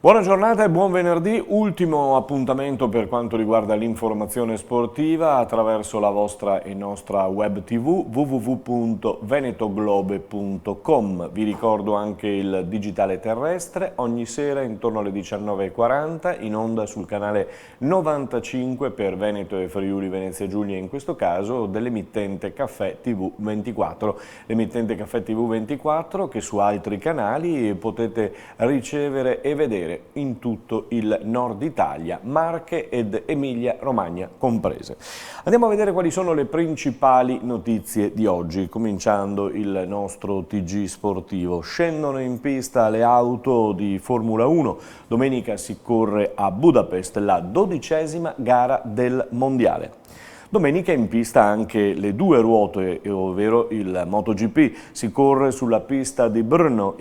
Buona giornata e buon venerdì, ultimo appuntamento per quanto riguarda l'informazione sportiva attraverso la vostra e nostra web tv www.venetoglobe.com. Vi ricordo anche il digitale terrestre, ogni sera intorno alle 19:40 in onda sul canale 95 per Veneto e Friuli Venezia Giulia, in questo caso dell'emittente Caffè TV 24. L'emittente Caffè TV 24 che su altri canali potete ricevere e vedere in tutto il nord Italia, Marche ed Emilia Romagna comprese. Andiamo a vedere quali sono le principali notizie di oggi, cominciando il nostro TG sportivo. Scendono in pista le auto di Formula 1, domenica si corre a Budapest la 12ª gara del Mondiale. Domenica in pista anche le due ruote, ovvero il MotoGP. Si corre sulla pista di Brno,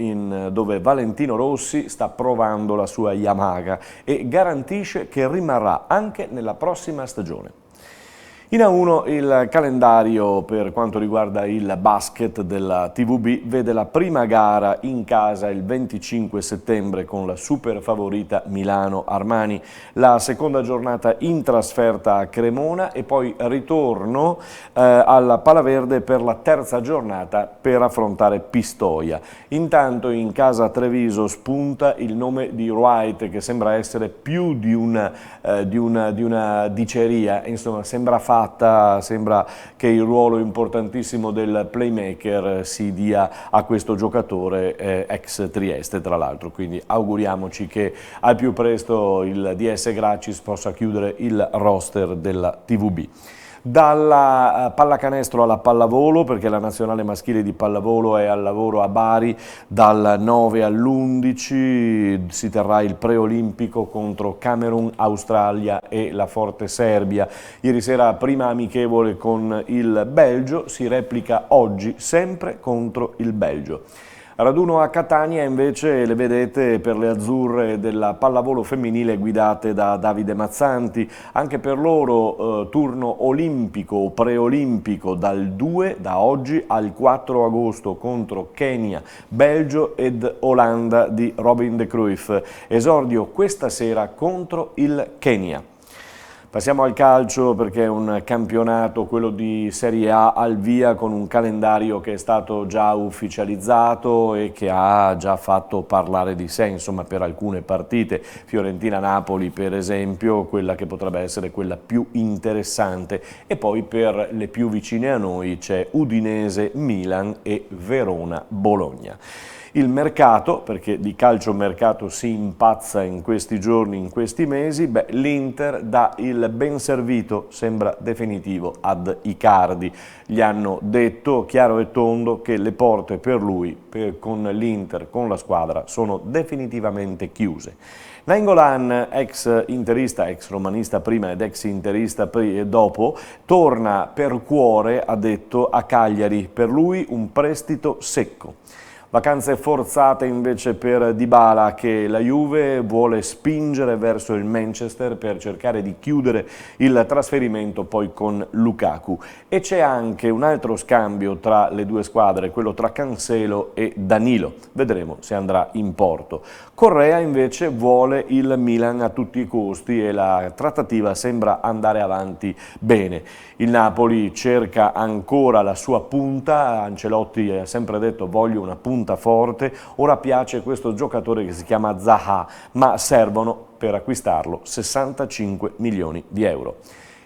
dove Valentino Rossi sta provando la sua Yamaha e garantisce che rimarrà anche nella prossima stagione. In A1 il calendario per quanto riguarda il basket della TVB vede la prima gara in casa il 25 settembre con la super favorita Milano Armani, la seconda giornata in trasferta a Cremona e poi ritorno alla Palaverde per la terza giornata per affrontare Pistoia. Intanto in casa a Treviso spunta il nome di Wright, che sembra essere più di una diceria, insomma sembra che il ruolo importantissimo del playmaker si dia a questo giocatore ex Trieste tra l'altro, quindi auguriamoci che al più presto il DS Gracis possa chiudere il roster della TVB. Dalla pallacanestro alla pallavolo, perché la nazionale maschile di pallavolo è al lavoro a Bari, dal 9 all'11 si terrà il preolimpico contro Camerun, Australia e la forte Serbia. Ieri sera prima amichevole con il Belgio, si replica oggi sempre contro il Belgio. Raduno a Catania invece le vedete per le azzurre della pallavolo femminile guidate da Davide Mazzanti, anche per loro turno olimpico o preolimpico da oggi al 4 agosto contro Kenya, Belgio ed Olanda di Robin de Cruyff, esordio questa sera contro il Kenya. Passiamo al calcio perché è un campionato, quello di Serie A, al via con un calendario che è stato già ufficializzato e che ha già fatto parlare di sé, insomma, per alcune partite. Fiorentina-Napoli per esempio, quella che potrebbe essere quella più interessante, e poi per le più vicine a noi c'è Udinese-Milan e Verona-Bologna. Il mercato, perché di calciomercato si impazza in questi giorni, in questi mesi, l'Inter dà il ben servito, sembra definitivo, ad Icardi. Gli hanno detto chiaro e tondo che le porte per lui, con l'Inter, con la squadra, sono definitivamente chiuse. Nainggolan, ex interista, ex romanista prima ed ex interista dopo, torna per cuore, ha detto, a Cagliari. Per lui un prestito secco. Vacanze forzate invece per Dybala, che la Juve vuole spingere verso il Manchester per cercare di chiudere il trasferimento poi con Lukaku. E c'è anche un altro scambio tra le due squadre, quello tra Cancelo e Danilo. Vedremo se andrà in porto. Correa invece vuole il Milan a tutti i costi e la trattativa sembra andare avanti bene. Il Napoli cerca ancora la sua punta, Ancelotti ha sempre detto voglio una punta forte, ora piace questo giocatore che si chiama Zaha, ma servono per acquistarlo 65 milioni di euro.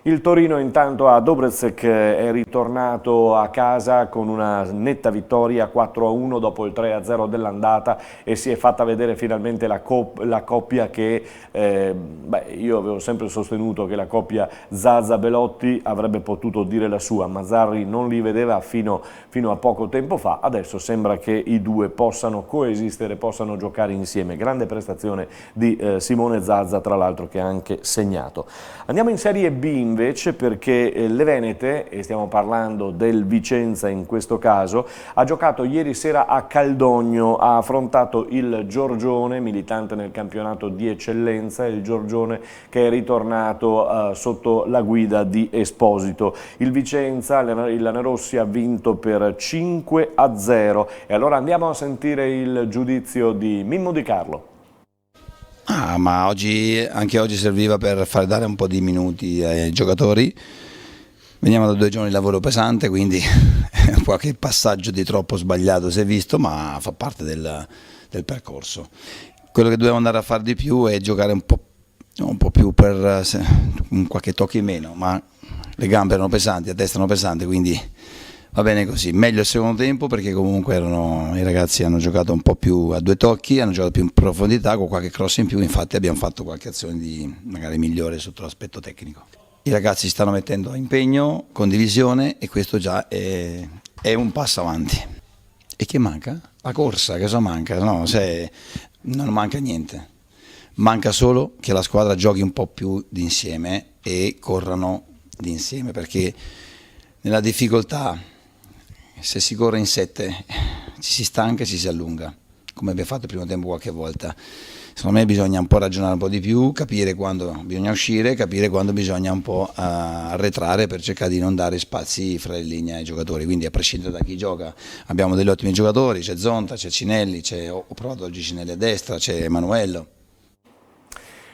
Il Torino intanto a Dobršec è ritornato a casa con una netta vittoria 4-1 dopo il 3-0 dell'andata e si è fatta vedere finalmente la coppia che io avevo sempre sostenuto che la coppia Zaza-Belotti avrebbe potuto dire la sua, ma Sarri non li vedeva fino a poco tempo fa. Adesso sembra che i due possano coesistere, possano giocare insieme. Grande prestazione di Simone Zaza, tra l'altro, che ha anche segnato. Andiamo in Serie B invece, perché le Venete, e stiamo parlando del Vicenza in questo caso, ha giocato ieri sera a Caldogno, ha affrontato il Giorgione, militante nel campionato di eccellenza, il Giorgione che è ritornato sotto la guida di Esposito. Il Vicenza, il Lanerossi, ha vinto per 5-0 e allora andiamo a sentire il giudizio di Mimmo Di Carlo. Ma anche oggi serviva per far dare un po' di minuti ai giocatori. Veniamo da 2 giorni di lavoro pesante, quindi qualche passaggio di troppo sbagliato si è visto, ma fa parte del percorso. Quello che dobbiamo andare a fare di più è giocare un po' più per qualche tocco in meno, ma le gambe erano pesanti, la testa erano pesante, quindi va bene così. Meglio il secondo tempo perché comunque i ragazzi hanno giocato un po' più a 2 tocchi, hanno giocato più in profondità con qualche cross in più, infatti abbiamo fatto qualche azione magari migliore sotto l'aspetto tecnico. I ragazzi si stanno mettendo impegno, condivisione e questo già è un passo avanti. E che manca? La corsa, che cosa manca? No, non manca niente. Manca solo che la squadra giochi un po' più d'insieme e corrano d'insieme, perché nella difficoltà, se si corre in 7, ci si stanca e ci si allunga, come abbiamo fatto il primo tempo qualche volta. Secondo me bisogna un po' ragionare un po' di più, capire quando bisogna uscire, capire quando bisogna un po' arretrare per cercare di non dare spazi fra le linee ai giocatori. Quindi a prescindere da chi gioca abbiamo degli ottimi giocatori, c'è Zonta, c'è Cinelli, ho provato oggi Cinelli a destra, c'è Emanuello.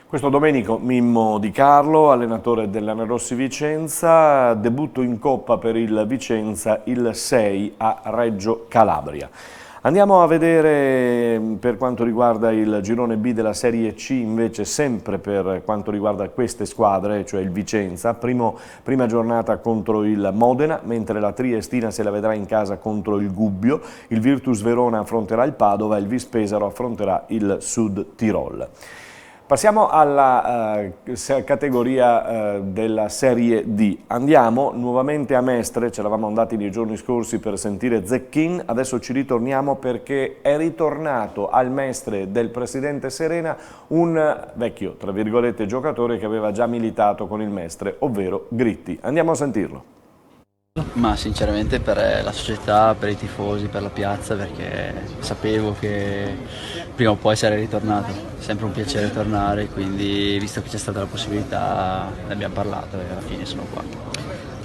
Questo Domenico Mimmo Di Carlo, allenatore dell'Anerossi Vicenza, debutto in Coppa per il Vicenza il 6 a Reggio Calabria. Andiamo a vedere per quanto riguarda il girone B della Serie C, invece sempre per quanto riguarda queste squadre, cioè il Vicenza, prima giornata contro il Modena, mentre la Triestina se la vedrà in casa contro il Gubbio, il Virtus Verona affronterà il Padova e il Vis Pesaro affronterà il Sud Tirol. Passiamo alla categoria della Serie D. Andiamo nuovamente a Mestre, ce l'avamo andati nei giorni scorsi per sentire Zecchin, adesso ci ritorniamo perché è ritornato al Mestre del presidente Serena un vecchio, tra virgolette, giocatore che aveva già militato con il Mestre, ovvero Gritti. Andiamo a sentirlo. Ma sinceramente per la società, per i tifosi, per la piazza, perché sapevo che prima o poi sarei ritornato, è sempre un piacere tornare, quindi visto che c'è stata la possibilità ne abbiamo parlato e alla fine sono qua.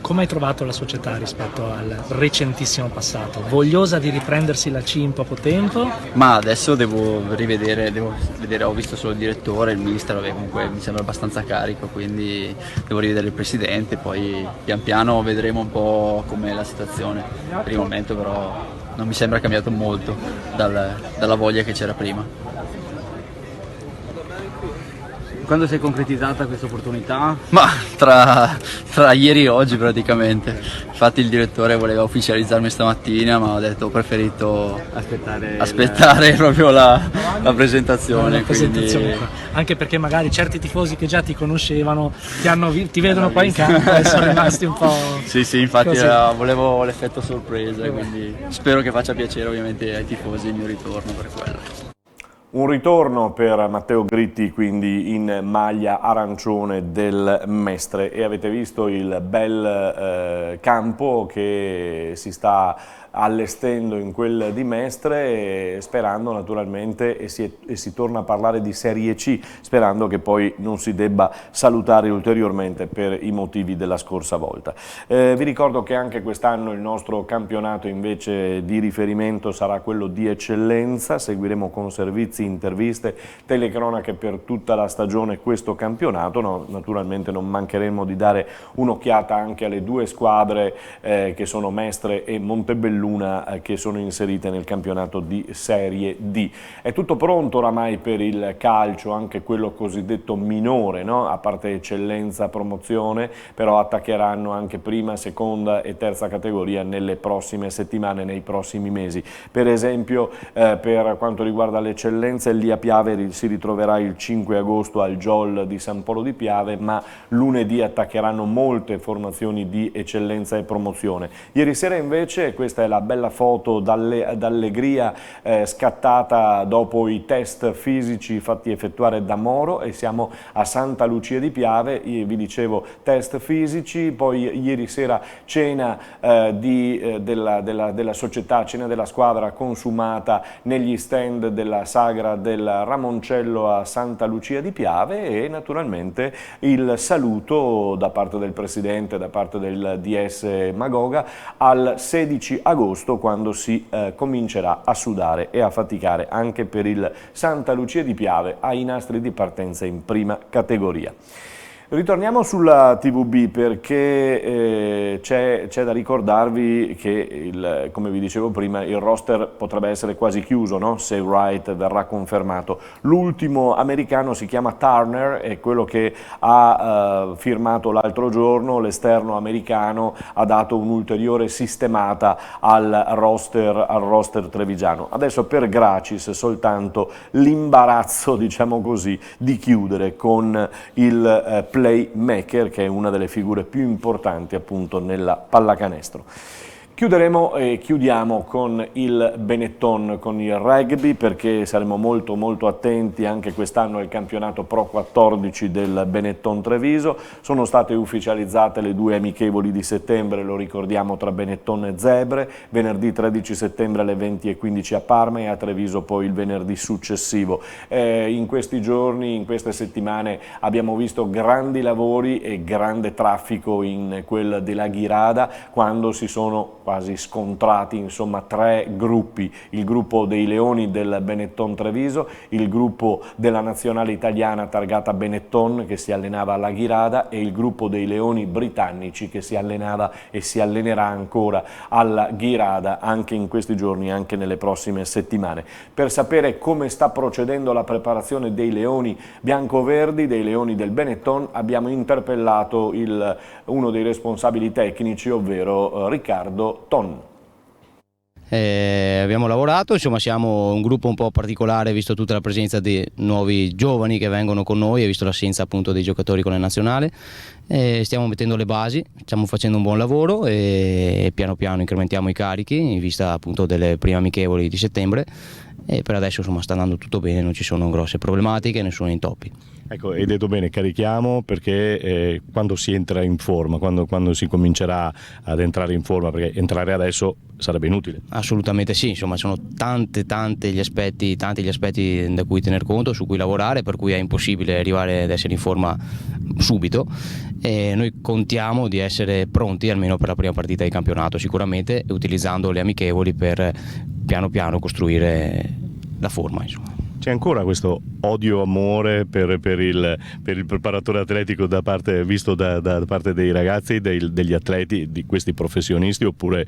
Come hai trovato la società rispetto al recentissimo passato? Vogliosa di riprendersi la C in poco tempo? Ma adesso devo vedere, ho visto solo il direttore, il mister, comunque mi sembra abbastanza carico, quindi devo rivedere il presidente, poi pian piano vedremo un po' com'è la situazione. Per il momento però non mi sembra cambiato molto dalla voglia che c'era prima. Quando si è concretizzata questa opportunità? Ma tra ieri e oggi praticamente. Infatti il direttore voleva ufficializzarmi stamattina, ma ho detto ho preferito aspettare proprio la presentazione. Quindi... Anche perché magari certi tifosi che già ti conoscevano ti vedono poi in campo e sono rimasti un po'... Sì, infatti volevo l'effetto sorpresa, quindi spero che faccia piacere ovviamente ai tifosi il mio ritorno per quello. Un ritorno per Matteo Gritti, quindi in maglia arancione del Mestre, e avete visto il bel campo che si sta allestendo in quel di Mestre, sperando naturalmente, e si torna a parlare di Serie C, sperando che poi non si debba salutare ulteriormente per i motivi della scorsa volta. Vi ricordo che anche quest'anno il nostro campionato invece di riferimento sarà quello di eccellenza, seguiremo con servizi, interviste, telecronache per tutta la stagione questo campionato, naturalmente non mancheremo di dare un'occhiata anche alle 2 squadre che sono Mestre e Montebelluna, che sono inserite nel campionato di Serie D. È tutto pronto oramai per il calcio, anche quello cosiddetto minore, no? A parte eccellenza, promozione, però attaccheranno anche prima, seconda e terza categoria nelle prossime settimane, nei prossimi mesi. Per esempio per quanto riguarda l'eccellenza, il Lia Piave si ritroverà il 5 agosto al Giol di San Polo di Piave, ma lunedì attaccheranno molte formazioni di eccellenza e promozione. Ieri sera invece, questa è la bella foto d'allegria scattata dopo i test fisici fatti effettuare da Moro, e siamo a Santa Lucia di Piave. Vi dicevo test fisici, poi ieri sera cena della società, cena della squadra consumata negli stand della Sagra del Ramoncello a Santa Lucia di Piave, e naturalmente il saluto da parte del presidente, da parte del DS Magoga, al 16 agosto agosto, quando si comincerà a sudare e a faticare anche per il Santa Lucia di Piave ai nastri di partenza in prima categoria. Ritorniamo sulla TVB perché c'è da ricordarvi che, come vi dicevo prima, il roster potrebbe essere quasi chiuso, no? Se Wright verrà confermato. L'ultimo americano si chiama Turner, è quello che ha firmato l'altro giorno, l'esterno americano ha dato un'ulteriore sistemata al roster trevigiano. Adesso per Gracis soltanto l'imbarazzo, diciamo così, di chiudere con il playmaker, che è una delle figure più importanti appunto nella pallacanestro. Chiuderemo e chiudiamo con il Benetton, con il rugby, perché saremo molto attenti anche quest'anno al campionato Pro 14 del Benetton Treviso. Sono state ufficializzate le 2 amichevoli di settembre, lo ricordiamo, tra Benetton e Zebre, venerdì 13 settembre alle 20:15 a Parma e a Treviso poi il venerdì successivo. In questi giorni, in queste settimane abbiamo visto grandi lavori e grande traffico in quel della Ghirada, quando si sono quasi scontrati, insomma, 3 gruppi: il gruppo dei Leoni del Benetton Treviso, il gruppo della nazionale italiana targata Benetton che si allenava alla Ghirada e il gruppo dei Leoni britannici che si allenava e si allenerà ancora alla Ghirada anche in questi giorni, anche nelle prossime settimane. Per sapere come sta procedendo la preparazione dei Leoni biancoverdi, dei Leoni del Benetton, abbiamo interpellato uno dei responsabili tecnici, ovvero Riccardo Ton. Abbiamo lavorato, insomma siamo un gruppo un po' particolare visto tutta la presenza di nuovi giovani che vengono con noi e visto l'assenza appunto dei giocatori con la nazionale. Stiamo mettendo le basi, stiamo facendo un buon lavoro e piano piano incrementiamo i carichi in vista appunto delle prime amichevoli di settembre, e per adesso insomma sta andando tutto bene, non ci sono grosse problematiche, nessuno intoppi. Ecco, hai detto bene, carichiamo, perché quando si entra in forma, quando si comincerà ad entrare in forma, perché entrare adesso sarebbe inutile. Assolutamente sì, insomma sono tanti gli aspetti da cui tener conto, su cui lavorare, per cui è impossibile arrivare ad essere in forma subito, e noi contiamo di essere pronti almeno per la prima partita di campionato sicuramente, utilizzando le amichevoli per piano piano costruire la forma, insomma. C'è ancora questo odio-amore per il preparatore atletico visto da parte dei ragazzi, degli atleti, di questi professionisti, oppure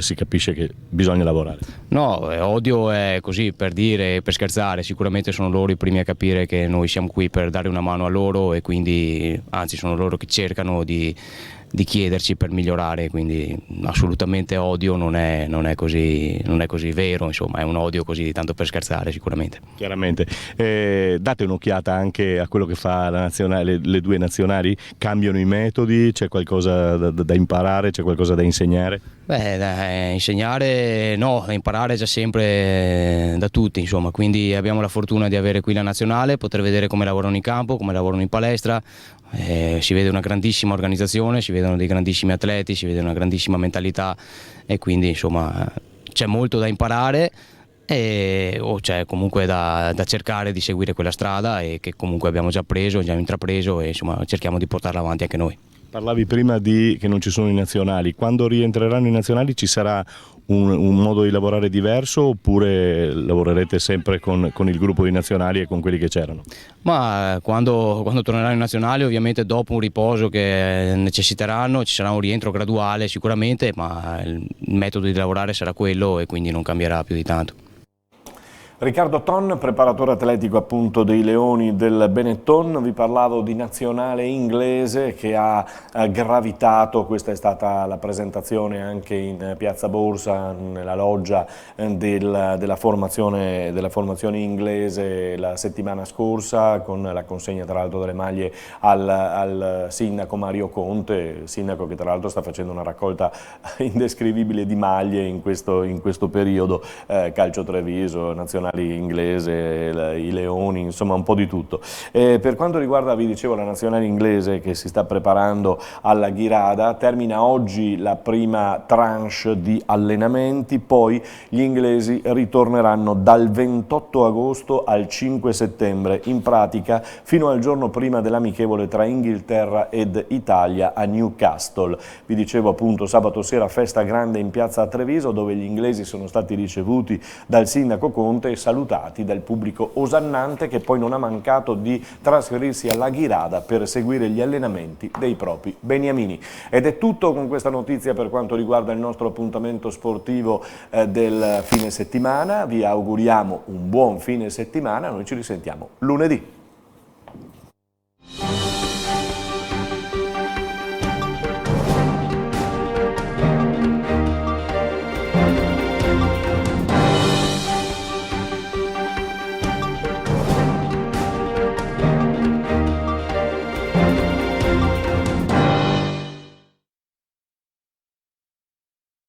si capisce che bisogna lavorare? No, odio è così per dire, per scherzare, sicuramente sono loro i primi a capire che noi siamo qui per dare una mano a loro, e quindi anzi sono loro che cercano di chiederci per migliorare, quindi assolutamente odio non è così vero, insomma è un odio così tanto per scherzare sicuramente. Chiaramente. Date un'occhiata anche a quello che fa la nazionale, le 2 nazionali, cambiano i metodi, c'è qualcosa da imparare, c'è qualcosa da insegnare? Beh, da insegnare no, da imparare già sempre da tutti, insomma, quindi abbiamo la fortuna di avere qui la nazionale, poter vedere come lavorano in campo, come lavorano in palestra. Si vede una grandissima organizzazione, si vedono dei grandissimi atleti, si vede una grandissima mentalità, e quindi insomma c'è molto da imparare, o c'è comunque da cercare di seguire quella strada, e che comunque abbiamo già intrapreso, e insomma cerchiamo di portarla avanti anche noi. Parlavi prima che non ci sono i nazionali. Quando rientreranno i nazionali ci sarà un modo di lavorare diverso, oppure lavorerete sempre con il gruppo di nazionali e con quelli che c'erano? Ma quando torneranno i nazionali, ovviamente dopo un riposo che necessiteranno, ci sarà un rientro graduale sicuramente, ma il metodo di lavorare sarà quello, e quindi non cambierà più di tanto. Riccardo Ton, preparatore atletico appunto dei Leoni del Benetton. Vi parlavo di nazionale inglese che ha gravitato, questa è stata la presentazione anche in Piazza Borsa, nella loggia della formazione inglese la settimana scorsa, con la consegna tra l'altro delle maglie al sindaco Mario Conte, sindaco che tra l'altro sta facendo una raccolta indescrivibile di maglie in questo periodo, Calcio Treviso, nazionale inglese, i leoni, insomma un po' di tutto. Per quanto riguarda, vi dicevo, la nazionale inglese che si sta preparando alla Ghirada, termina oggi la prima tranche di allenamenti, poi gli inglesi ritorneranno dal 28 agosto al 5 settembre, in pratica fino al giorno prima dell'amichevole tra Inghilterra ed Italia a Newcastle. Vi dicevo appunto sabato sera festa grande in piazza a Treviso, dove gli inglesi sono stati ricevuti dal sindaco Conte e salutati dal pubblico osannante, che poi non ha mancato di trasferirsi alla Ghirada per seguire gli allenamenti dei propri beniamini. Ed è tutto con questa notizia per quanto riguarda il nostro appuntamento sportivo del fine settimana. Vi auguriamo un buon fine settimana, noi ci risentiamo lunedì.